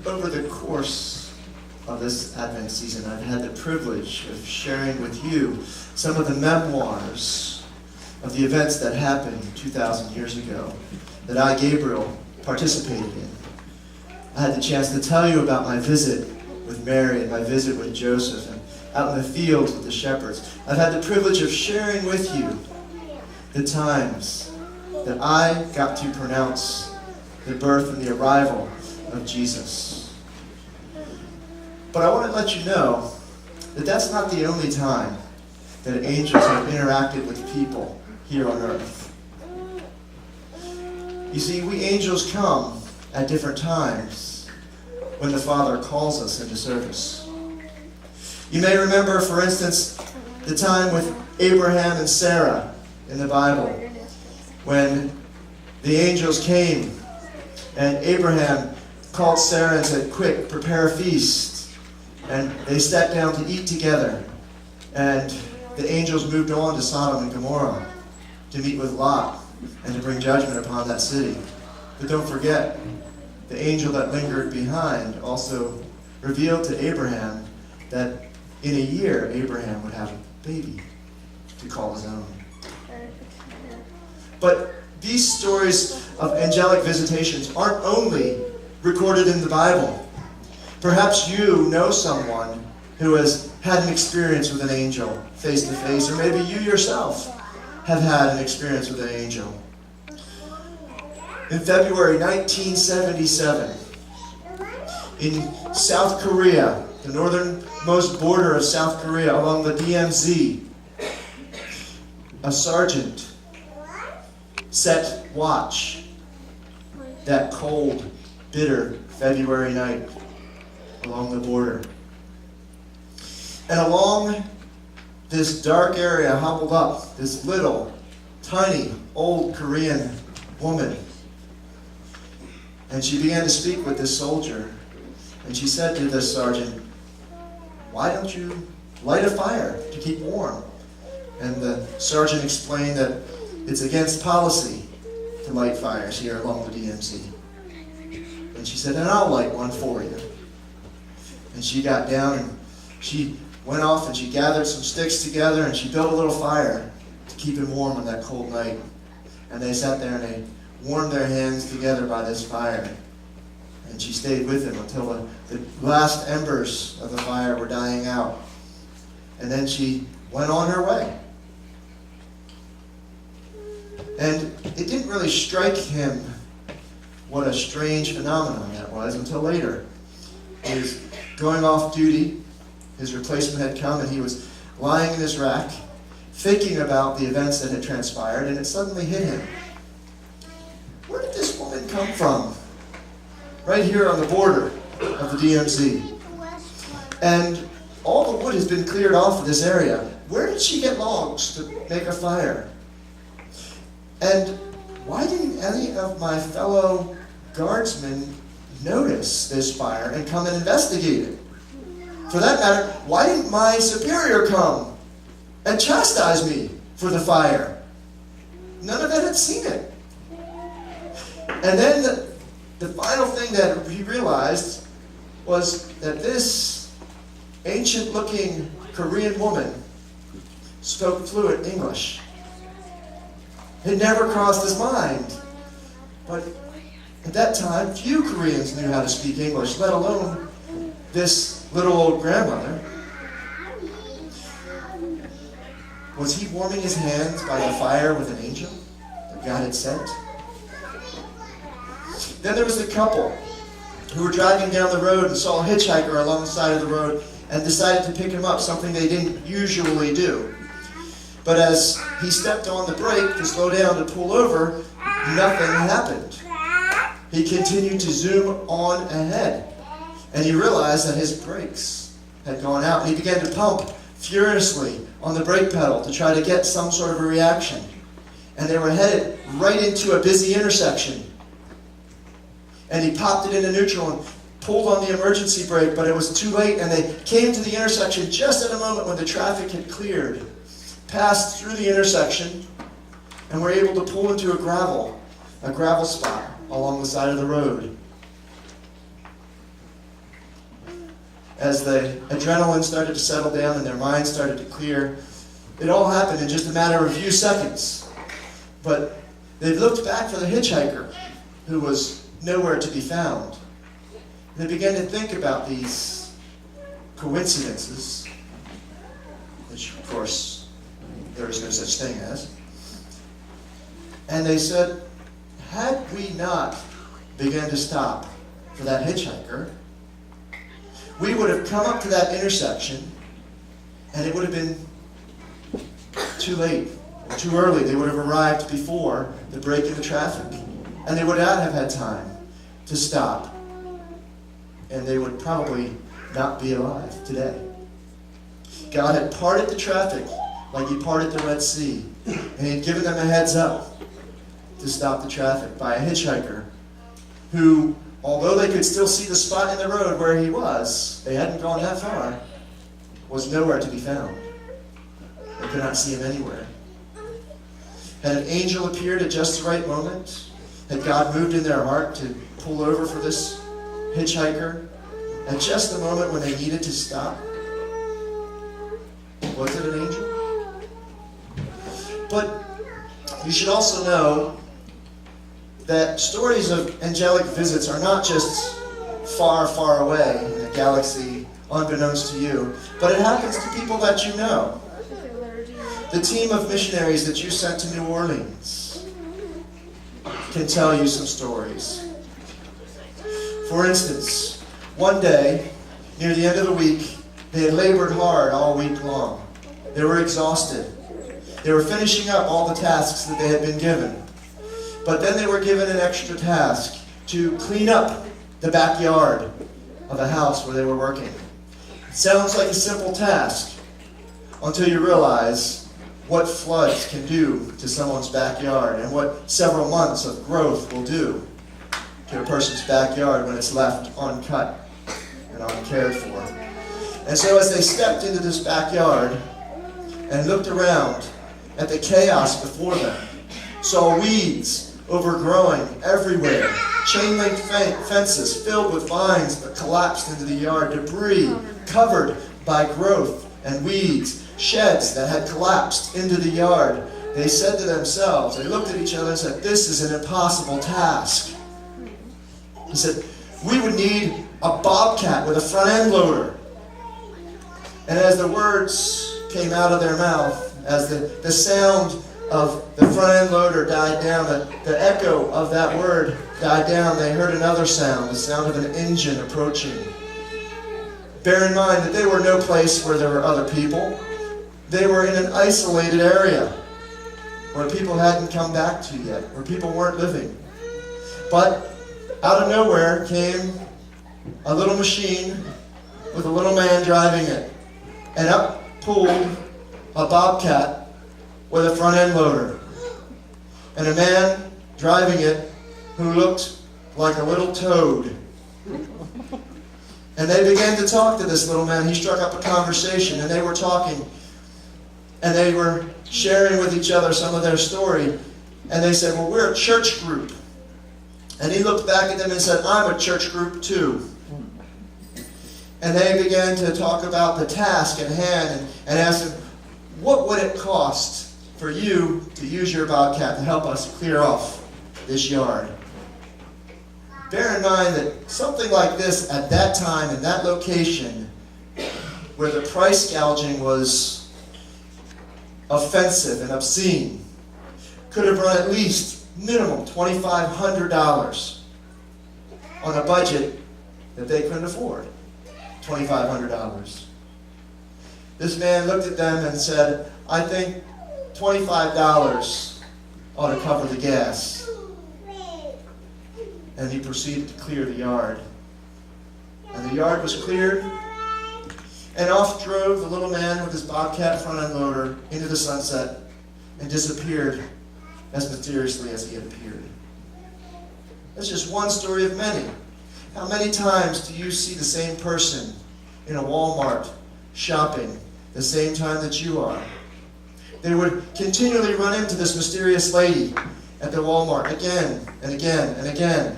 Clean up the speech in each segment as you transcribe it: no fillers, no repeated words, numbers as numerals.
over the course of this Advent season, I've had the privilege of sharing with you some of the memoirs of the events that happened 2,000 years ago that I, Gabriel, participated in. I had the chance to tell you about my visit with Mary and my visit with Joseph and out in the fields with the shepherds. I've had the privilege of sharing with you the times that I got to pronounce the birth and the arrival of Jesus. But I want to let you know that that's not the only time that angels have interacted with people here on earth. You see, we angels come at different times when the Father calls us into service. You may remember, for instance, the time with Abraham and Sarah in the Bible, when the angels came and Abraham called Sarah and said, "Quick, prepare a feast." And they sat down to eat together. And the angels moved on to Sodom and Gomorrah to meet with Lot and to bring judgment upon that city. But don't forget, the angel that lingered behind also revealed to Abraham that in a year Abraham would have a baby to call his own. But these stories of angelic visitations aren't only recorded in the Bible. Perhaps you know someone who has had an experience with an angel face to face, or maybe you yourself have had an experience with an angel. In February 1977, in South Korea, the northernmost border of South Korea along the DMZ, a sergeant set watch that cold, bitter February night along the border. And along this dark area hobbled up this little, tiny, old Korean woman. And she began to speak with this soldier. And she said to the sergeant, "Why don't you light a fire to keep warm?" And the sergeant explained that it's against policy to light fires here along the DMZ. And she said, "And I'll light one for you." And she got down and she went off and she gathered some sticks together and she built a little fire to keep him warm on that cold night. And they sat there and they warmed their hands together by this fire. And she stayed with him until the last embers of the fire were dying out. And then she went on her way. And it didn't really strike him what a strange phenomenon that was until later. He was going off duty, his replacement had come, and he was lying in his rack, thinking about the events that had transpired, and it suddenly hit him. Where did this woman come from? Right here on the border of the DMZ. And all the wood has been cleared off of this area. Where did she get logs to make a fire? And why didn't any of my fellow guardsmen notice this fire and come and investigate it? For that matter, why didn't my superior come and chastise me for the fire? None of them had seen it. And then the final thing that he realized was that this ancient-looking Korean woman spoke fluent English. It never crossed his mind. But at that time, few Koreans knew how to speak English, let alone this little old grandmother. Was he warming his hands by the fire with an angel that God had sent? Then there was the couple who were driving down the road and saw a hitchhiker along the side of the road and decided to pick him up, something they didn't usually do. But as he stepped on the brake to slow down to pull over, nothing happened. He continued to zoom on ahead, and he realized that his brakes had gone out. And he began to pump furiously on the brake pedal to try to get some sort of a reaction. And they were headed right into a busy intersection. And he popped it into neutral and pulled on the emergency brake, but it was too late, and they came to the intersection just at a moment when the traffic had cleared, passed through the intersection, and were able to pull into a gravel spot along the side of the road. as the adrenaline started to settle down and their minds started to clear. It all happened in just a matter of a few seconds. But they looked back for the hitchhiker, who was nowhere to be found. And they began to think about these coincidences, which of course there is no such thing as. And they said, had we not begun to stop for that hitchhiker, we would have come up to that intersection and it would have been too late or too early. They would have arrived before the break in the traffic, and they would not have had time to stop, and they would probably not be alive today. God had parted the traffic like he parted the Red Sea, and he had given them a heads up to stop the traffic by a hitchhiker who, although they could still see the spot in the road where he was, they hadn't gone that far, was nowhere to be found. They could not see him anywhere. Had an angel appeared at just the right moment? Had God moved in their heart to pull over for this hitchhiker at just the moment when they needed to stop? Was it an angel? But you should also know that stories of angelic visits are not just far, far away in a galaxy unbeknownst to you, but it happens to people that you know. The team of missionaries that you sent to New Orleans can tell you some stories. For instance, one day, near the end of the week, they had labored hard all week long. They were exhausted. They were finishing up all the tasks that they had been given. But then they were given an extra task to clean up the backyard of a house where they were working. It sounds like a simple task until you realize what floods can do to someone's backyard and what several months of growth will do to a person's backyard when it's left uncut and uncared for. And so as they stepped into this backyard and looked around at the chaos before them, saw weeds overgrowing everywhere, chain-link fences filled with vines that collapsed into the yard, debris covered by growth and weeds, sheds that had collapsed into the yard. They said to themselves, they looked at each other and said, this is an impossible task. He said, we would need a bobcat with a front end loader. And as the words came out of their mouth, as the sound of the front end loader died down, the echo of that word died down, they heard another sound, the sound of an engine approaching. Bear in mind that they were no place where there were other people. They were in an isolated area where people hadn't come back to yet, where people weren't living. But out of nowhere came a little machine with a little man driving it. And up pulled a bobcat with a front end loader. And a man driving it who looked like a little toad. And they began to talk to this little man. He struck up a conversation, and they were talking. And they were sharing with each other some of their story. And they said, well, we're a church group. And he looked back at them and said, I'm a church group too. And they began to talk about the task at hand and asked him, what would it cost for you to use your bobcat to help us clear off this yard? Bear in mind that something like this at that time in that location where the price gouging was offensive and obscene could have run at least minimum $2,500 on a budget that they couldn't afford. $2,500. This man looked at them and said, I think $25 ought to cover the gas. And he proceeded to clear the yard. And the yard was cleared, and off drove the little man with his bobcat front end loader into the sunset and disappeared as mysteriously as he had appeared. That's just one story of many. How many times do you see the same person in a Walmart shopping the same time that you are? They would continually run into this mysterious lady at the Walmart again and again and again.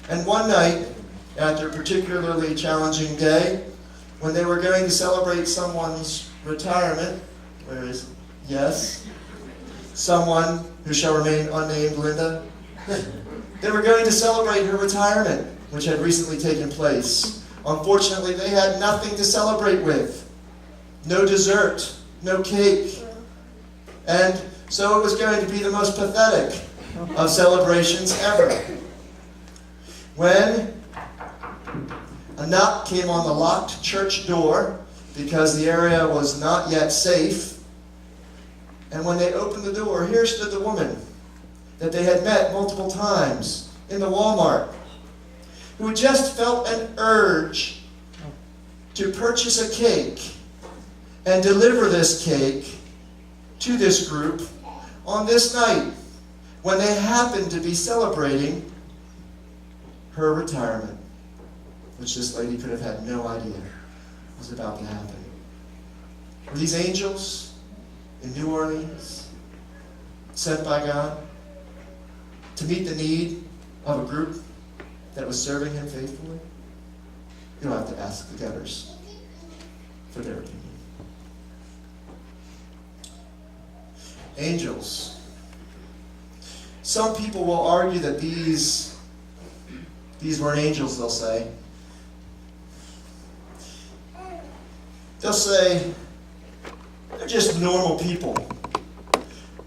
And one night, after a particularly challenging day, when they were going to celebrate someone's retirement, yes, someone who shall remain unnamed, Linda, they were going to celebrate her retirement, which had recently taken place. Unfortunately, they had nothing to celebrate with. No dessert, no cake. And so it was going to be the most pathetic of celebrations ever. When a knock came on the locked church door, because the area was not yet safe, and when they opened the door, here stood the woman that they had met multiple times in the Walmart, who had just felt an urge to purchase a cake and deliver this cake to this group on this night when they happened to be celebrating her retirement, which this lady could have had no idea was about to happen. Were these angels in New Orleans sent by God to meet the need of a group that was serving him faithfully? You'll have to ask the gutters for their opinion. Angels. Some people will argue that these weren't angels, they'll say. They'll say they're just normal people.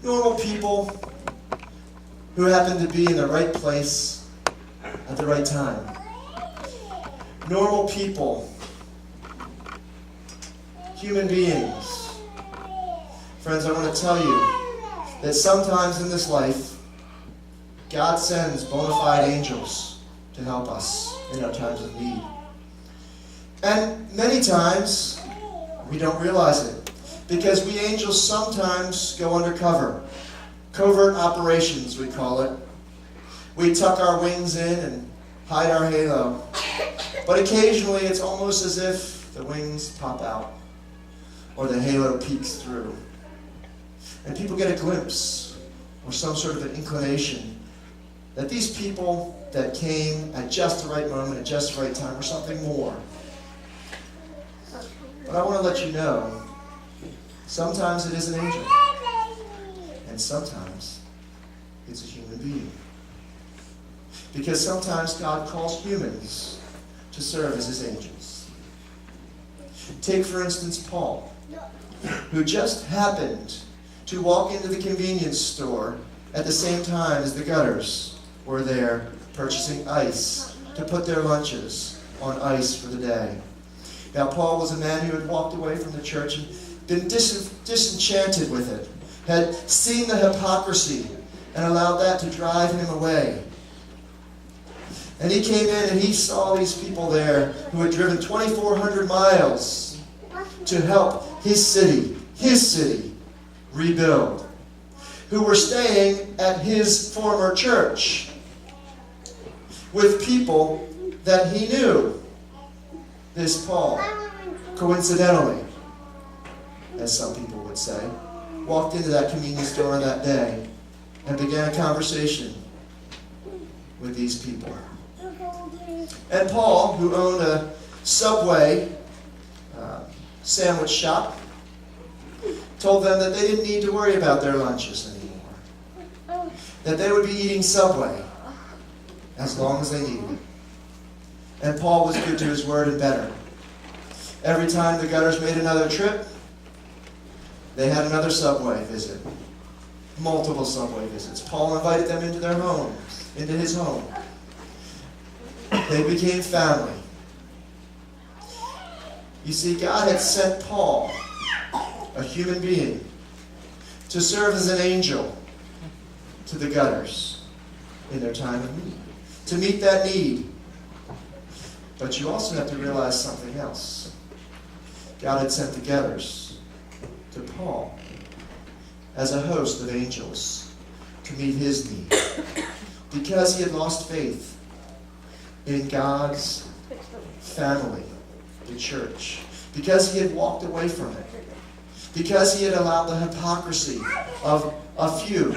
Normal people who happen to be in the right place at the right time. Normal people. Human beings. Friends, I want to tell you that sometimes in this life, God sends bona fide angels to help us in our times of need. And many times, we don't realize it, because we angels sometimes go undercover. Covert operations, we call it. We tuck our wings in and hide our halo. But occasionally, it's almost as if the wings pop out, or the halo peeks through. And people get a glimpse, or some sort of an inclination, that these people that came at just the right moment, at just the right time, were something more. But I want to let you know, sometimes it is an angel, and sometimes it's a human being. Because sometimes God calls humans to serve as his angels. Take, for instance, Paul, who just happened to walk into the convenience store at the same time as the gutters were there purchasing ice to put their lunches on ice for the day. Now, Paul was a man who had walked away from the church and been disenchanted with it, had seen the hypocrisy and allowed that to drive him away. And he came in and he saw these people there who had driven 2,400 miles to help his city rebuild, who were staying at his former church with people that he knew. This Paul, coincidentally, as some people would say, walked into that convenience store on that day and began a conversation with these people. And Paul, who owned a Subway sandwich shop, told them that they didn't need to worry about their lunches anymore. That they would be eating Subway as long as they needed it. And Paul was good to his word and better. Every time the gutters made another trip, they had another Subway visit. Multiple Subway visits. Paul invited them into their home, into his home. They became family. You see, God had sent Paul, a human being, to serve as an angel to the gutters in their time of need, to meet that need. But you also have to realize something else. God had sent the gutters to Paul as a host of angels to meet his need, because he had lost faith in God's family, the church, because he had walked away from it, because he had allowed the hypocrisy of a few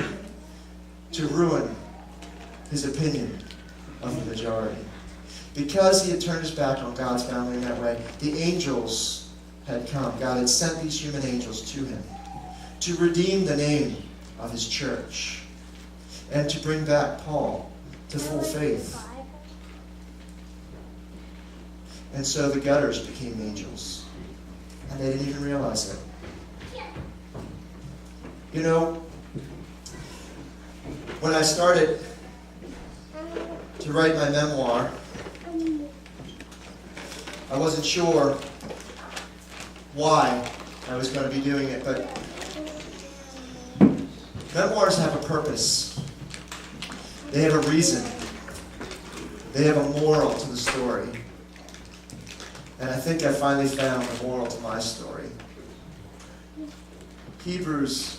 to ruin his opinion of the majority. Because he had turned his back on God's family in that way, the angels had come. God had sent these human angels to him to redeem the name of his church and to bring back Paul to full faith. And so the gutters became angels. And they didn't even realize it. You know, when I started to write my memoir, I wasn't sure why I was going to be doing it, but memoirs have a purpose. They have a reason. They have a moral to the story. And I think I finally found the moral to my story. Hebrews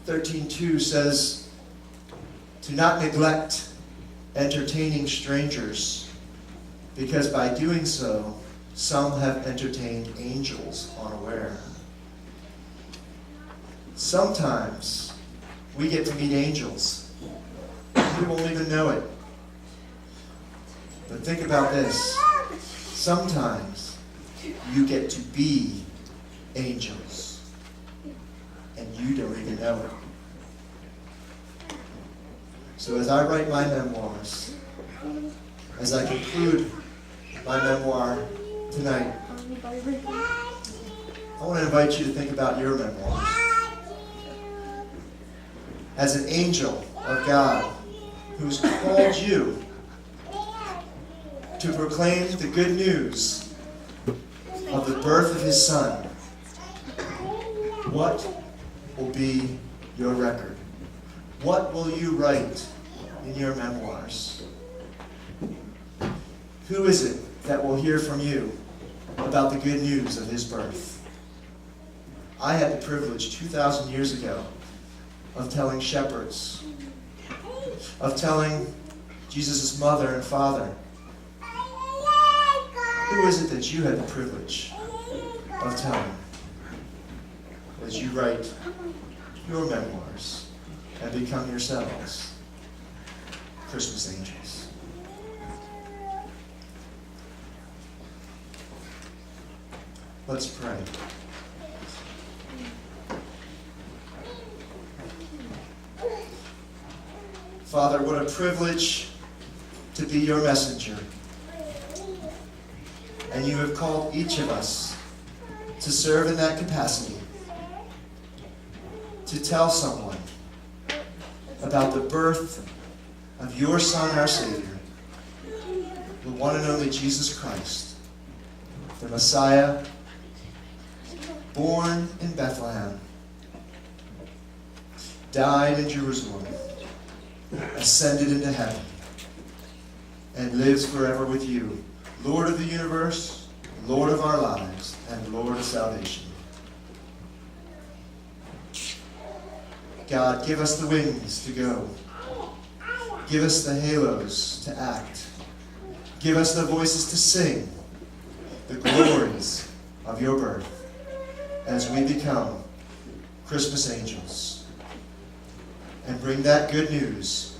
13:2 says, "Do not neglect entertaining strangers, because by doing so, some have entertained angels unaware." Sometimes we get to meet angels. We won't even know it. But think about this. Sometimes you get to be angels, and you don't even know it. So as I write my memoirs, as I conclude my memoir tonight, I want to invite you to think about your memoirs. As an angel of God who's called you to proclaim the good news of the birth of his Son, what will be your record? What will you write in your memoirs? Who is it that will hear from you about the good news of his birth? I had the privilege 2,000 years ago of telling shepherds, of telling Jesus' mother and father. Who is it that you had the privilege of telling as you write your memoirs and become yourselves Christmas angels? Let's pray. Father, what a privilege to be your messenger. And you have called each of us to serve in that capacity, to tell someone about the birth of your Son, our Savior, the one and only Jesus Christ, the Messiah, born in Bethlehem, died in Jerusalem, ascended into heaven, and lives forever with you, Lord of the universe, Lord of our lives, and Lord of salvation. God, give us the wings to go. Give us the halos to act. Give us the voices to sing the glories of your birth as we become Christmas angels, and bring that good news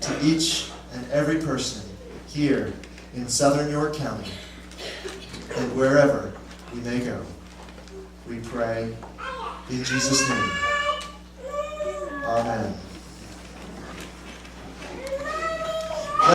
to each and every person here in southern York County and wherever we may go. We pray in Jesus' name. Amen.